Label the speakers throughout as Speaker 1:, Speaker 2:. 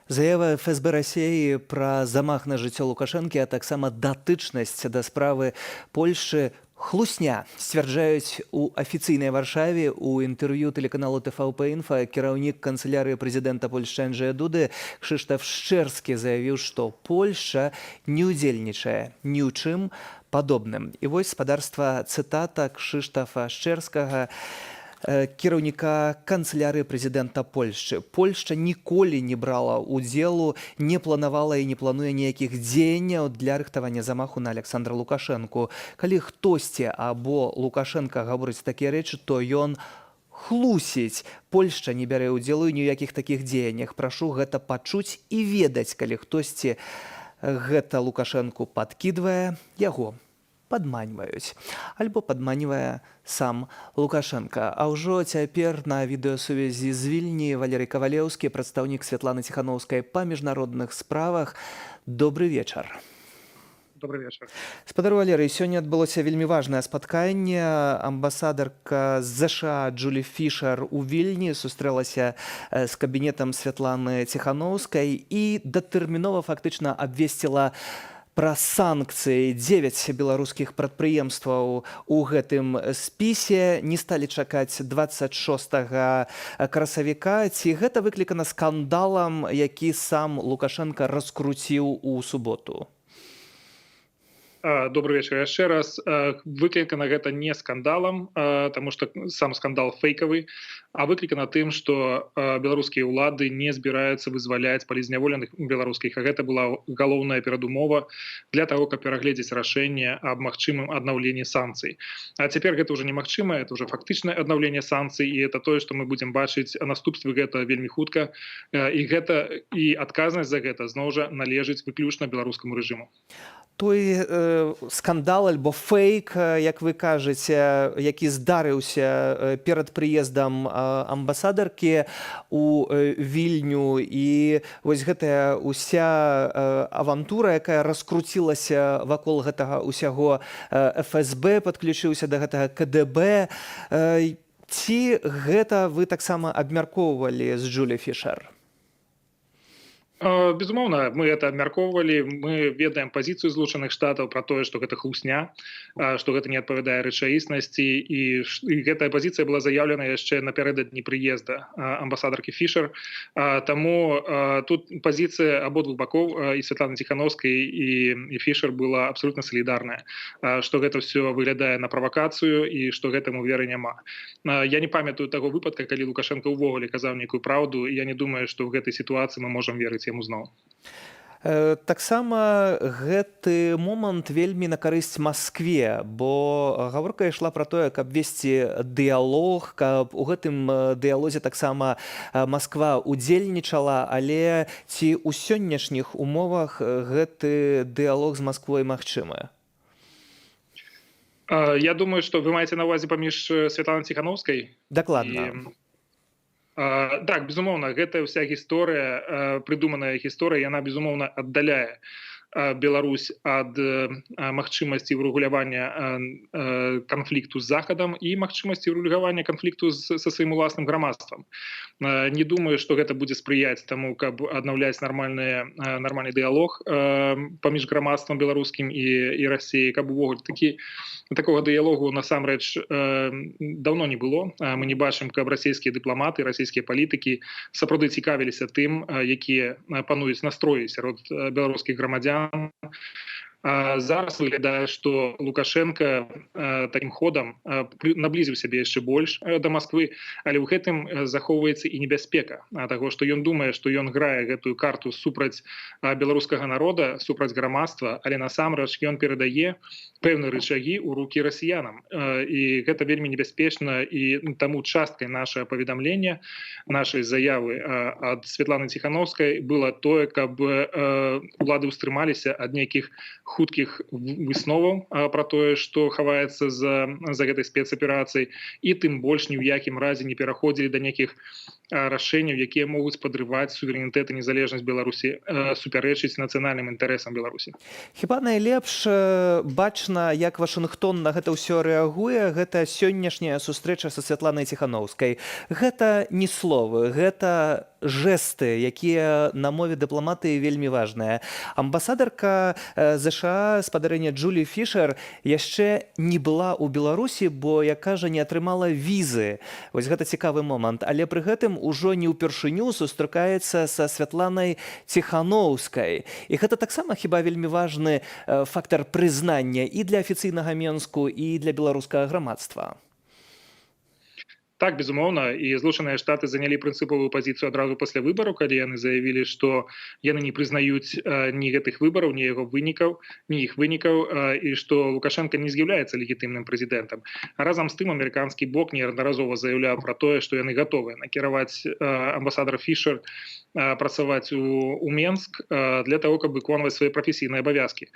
Speaker 1: Заява ФСБ Рассіі пра замах на жыццё Лукашэнкі, а таксама датычнасць да справы Польшчы хлусня, сцвярджаюць у афіцыйнай Варшаве у інтэрв'ю тэлеканалу ТВП-Інфа кіраўнік канцылярыі прэзідэнта Польшчы Анджэя Дуды Крzysztof Шчэрскі заявіў, што Польшча не ўдзельнічае ні ў чым падобным. І вось спадарства цытата Крzysztofa Шчэрскага, кіраўніка канцылярыі прэзідэнта Польшчы. Польшча ніколі не брала ўдзелу, не планавала і не плануе ніякіх дзеянняў для рыхтавання замаху на Александра Лукашэнку. Калі хтосьці або Лукашенка гаворыць такія рэчы, то ён хлусіць. Польшча не бярэ ўдзелу ў ніякіх такіх дзеяннях. Прашу гэта пачуць і ведаць, калі хтосьці гэта Лукашэнку падкідвае, яго падманьваюць. Альбо падманьвае сам Лукашенко. А ўжо цяпер на відэасувязі з Вільні Валерый Кавалеўскі, прадстаўнік Святланы Ціханаўскай па міжнародных справах. Добры вечар.
Speaker 2: Добрый вечер.
Speaker 1: Спадар Валерый, сёння адбылося вельмі важнае спатканне. Амбасадарка з ЗША Джулі Фішер у Вільні сустрэлася з кабінетам Святланы Ціханаўскай і датэрмінова фактычна абвесціла пра санкцыі. 9 беларускіх прадпрыемстваў у гэтым спісе не сталі чакаць 26 красавіка. Ці гэта выклікана скандалам, які сам Лукашенко раскруціў у суботу?
Speaker 2: Добрый вечер яшчэ раз. Выклікана гэта не скандалам, таму што сам скандал фейкавы, а выклікана тым, што беларускія ўлады не збіраюцца вызваляць палізняволеных беларускіх. А гэта была галоўная перадумова для таго, каб перагледзець рашэнне аб магчымым аднаўленні санкцый. А цяпер гэта ўжо немагчыма, это ўжо фактычнае аднаўленне санкцый, і это тое, што мы будзем бачыць наступствы гэта вельмі хутка. І адказнасць за гэта зноў жа належыць выключна беларускаму рэжыму.
Speaker 1: Той скандал альбо фейк, як вы кажаце, які здарыўся перад прыездам амбасадаркі у Вільню, і вось гэтая ўся авантура, якая раскруцілася вакол гэтага ўсяго, ФСБ падключыўся да гэтага КДБ. Ці гэта вы таксама абмяркоўвалі з Джулі Фішер?
Speaker 2: Безумоўна, мы это абмяркоўвалі. Мы ведаем пазіцыю Злучаных Штатаў пра тое, што гэта хлусня, што гэта не адпавядае рэчаіснасці, і гэтая пазіцыя была заяўлена яшчэ напярэдадні прыезда амбасадаркі Фішер. Таму тут пазіцыя абодвух бакоў, і Святланы Ціханаўскай, і Фішер была абсолютна салідарная, што гэта ўсё выглядае на правакацыю і што гэтаму веры няма. Я не памятаю таго выпадка, калі Лукашенко ўвогуле казаў нейкую праўду, і я не думаю, што ў гэтай сітуацыі мы можам верыць яму зноў.
Speaker 1: Таксама гэты момант вельмі на карысць Маскве, бо гаворка ішла пра тое, каб весці дыялог, каб у гэтым дыялозе таксама Масква удзельнічала, але ці ў сённяшніх умовах гэты дыялог з Масквой магчымы?
Speaker 2: Я думаю, што вы маеце на ўвазе паміж Святланай Ціханаўскай?
Speaker 1: Дакладна.
Speaker 2: Так, безумоўна, гэтая ўся гісторыя, прыдуманая гісторыя, яна, безумоўна, аддаляе Беларусь ад магчымасці ўрэгулявання канфлікту з Захадам і магчымасці ўрэгулявання канфлікту са сваім уласным грамадствам. Не думаю, што гэта будзе спрыяць таму, каб аднаўляць нармальны дыялог паміж грамадствам беларускім і Расіяй, каб увогуле такога дыялогу насамрэч даўно не было. Мы не бачым, каб расійскія дыпламаты, расійскія палітыкі сапраўды цікавіліся тым, якія пануюць настроі сярод беларускіх грамадзян. Зараз выглядае, што Лукашенко такім ходам наблізіў сябе яшчэ больш да Масквы, але ў гэтым захоўваецца і небяспека таго, што ён думае, што ён грае гэтую карту супраць беларускага народа, супраць грамадства, але насамрэч ён перадае пэўныя рычагі ў рукі расіянам. І гэта вельмі небяспечна, і таму часткай нашага паведамлення, нашай заявы ад Святланы Ціханаўскай было тое, каб улады ўстрымаліся ад нейкіх хуткіх высноваў пра тое, што хаваецца за гэтай спецаперацыяй, і тым больш ні ў якім разе не пераходзілі да нейкіх рашэнняў, якія могуць падрываць суверэнітэт і незалежнасць Беларусі, супярэчыць нацыянальным інтарэсам Беларусі.
Speaker 1: Хіба найлепш бачна, як Вашынгтон на гэта ўсё рэагуе, гэта сённяшняя сустрэча са Святланай Ціханаўскай. Гэта не словы, гэта жэсты, якія на мове дыпламатыі вельмі важныя. Амбасадарка ЗША спадарыня Джулі Фішер яшчэ не была ў Беларусі, бо, як кажа, не атрымала візы. Вось гэта цікавы момант. Але пры гэтым ужо не ўпершыню сустракаецца са Святланай Ціханаўскай. І гэта таксама хіба вельмі важны фактар прызнання і для афіцыйнага Менску, і для беларускага грамадства.
Speaker 2: Так, безумоўна, і Злучаныя Штаты занялі прынцыповую пазіцыю адразу пасля выбараў, калі яны заявілі, што яны не прызнаюць ні гэтых выбараў, ні іх вынікаў, і што Лукашенко не з'яўляецца легітымным прэзідэнтам. Разам з тым амерыканскі бок неаднаразова заяўляў пра тое, што яны гатовыя накіраваць амбасадар Фішер працаваць у Менск для таго, каб выконваць свае прафесійныя абавязкі.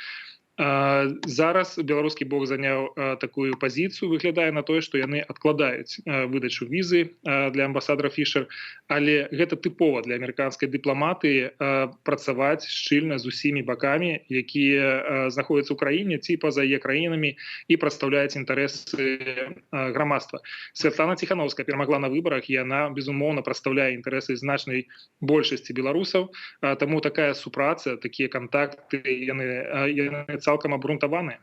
Speaker 2: Зараз беларускі бок заняў такую пазіцыю, выглядае на тое, што яны адкладаюць выдачу візы для амбасадара Фішер, але гэта тыпова для амерыканскай дыпламатыі працаваць шчыльна з усімі бакамі, якія знаходзяцца ў краіне ці па-за яе краінамі і прадстаўляюць інтарэсы грамадства. Святлана Ціханаўская перамагла на выбарах, і яна, безумоўна, прадстаўляе інтарэсы значнай большасці беларусаў, таму такая супраца, такія кантакты, яны цалкам абгрунтаваныя.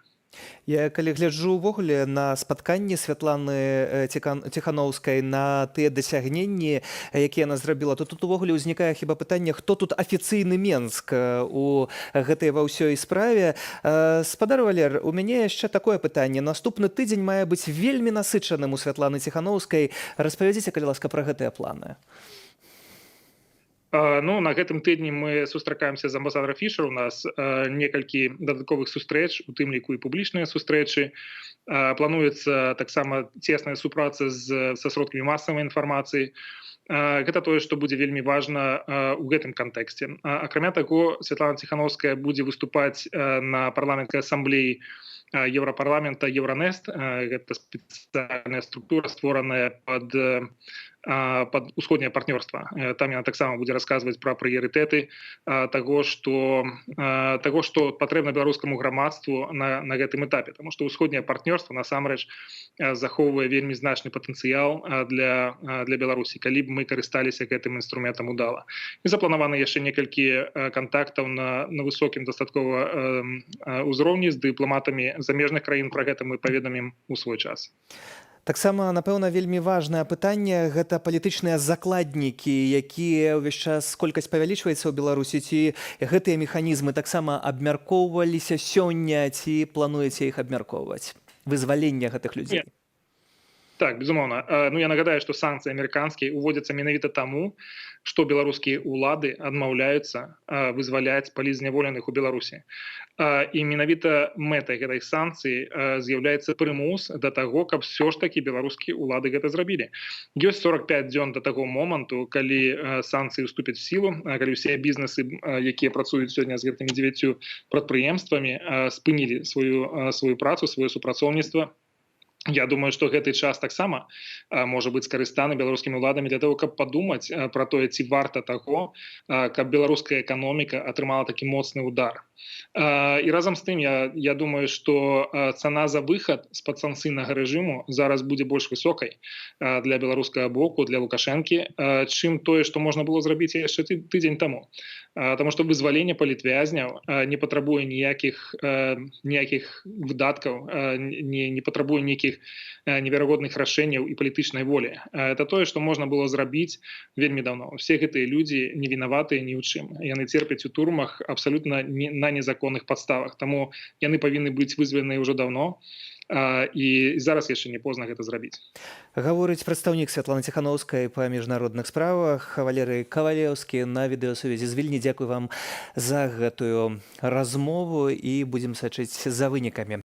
Speaker 1: Я калі гляджу ўвогуле на спатканні Святланы Ціханаўскай, на тыя дасягненні, якія яна зрабіла, то тут увогуле ўзнікае хіба пытанне, хто тут афіцыйны Менск у гэтай ва ўсёй справе. Спадар Валер, у мяне яшчэ такое пытанне. Наступны тыдзень мае быць вельмі насычаным у Святланы Ціханаўскай. Распавядзіце, калі ласка, пра гэтыя планы.
Speaker 2: На гэтым тыдні мы сустракаемся з амбасадарам Фішер. У нас некалькі дадатковых сустрэч, у тым ліку і публічныя сустрэчы. Плануецца таксама цесная супраца са сродкамі масавай інфармацыі. Гэта тое, што будзе вельмі важна ў гэтым кантэксце. Акрамя таго, Святлана Ціханаўская будзе выступаць на парламенцкай асамблеі Еўрапарламента Еўранест. Гэта спецыяльная структура, створаная пад усходняе партнёрства. Там яна таксама будзе расказваць пра прыярытэты таго, што патрэбна беларускаму грамадству на гэтым этапе. Таму што ўсходняе партнёрства насамрэч захоўвае вельмі значны патэнцыял для Беларусі, калі б мы карысталіся гэтым інструментам удала. І запланаваны яшчэ некалькі кантактаў на высокім дастаткова ўзроўні з дыпламатамі замежных краін. Пра гэта мы паведамім у свой час.
Speaker 1: Таксама, напэўна, вельмі важнае пытанне – гэта палітычныя закладнікі, якія ўвесь час колькасць павялічваецца ў Беларусі. Ці гэтыя механізмы таксама абмяркоўваліся сёння, ці плануеце іх абмяркоўваць? Вызвалення гэтых людзей?
Speaker 2: Так, безумоўна. Я нагадаю, што санкцыі амерыканскія ўводзяцца менавіта таму, што беларускія ўлады адмаўляюцца вызваляць палітзняволеных у Беларусі. І менавіта мэтай гэтай санкцыі з'яўляецца прымус да таго, каб все ж такі беларускія ўлады гэта зрабілі. Ёсць 45 дзён да таго моманту, калі санкцыі ўступяць в сілу, калі ўсе бізнесы, якія працуюць сёння з гэтымі 9 прадпрыемствамі, спынілі сваю працу, сваё супрацоўніцтва. Я думаю, што гэты час таксама можа быць скарыстаны беларускімі ўладамі для того, каб падумаць пра тое, ці варта таго, каб беларуская эканоміка атрымала такі моцны удар. І разам з тым, я думаю, што цана за выхад з-пад санкцыйнага рэжыму зараз будзе больш высокай для беларускага боку, для Лукашэнкі, чым тое, што можна было зрабіць яшчэ тыдзень таму. Таму што вызваленне палітвязняў не патрабуе ніякіх выдаткаў, не патрабуе нейкіх неверагодных рашэнняў і палітычнай волі. Это тое, што можна было зрабіць вельмі даўно. Все гэтыя людзі не вінаватыя ні ў чым. Яны церпяць у турмах абсалютна на незаконных падставах. Таму яны павінны быць вызваленыя ўжо даўно. І зараз яшчэ не позна гэта зрабіць.
Speaker 1: Гаворыць прадстаўнік Святланы Ціханаўскай па міжнародных справах Валерый Кавалеўскі на відэасувязі з Вільні. Дзякуй вам за гэтую размову і будзем сачыць за вынікамі.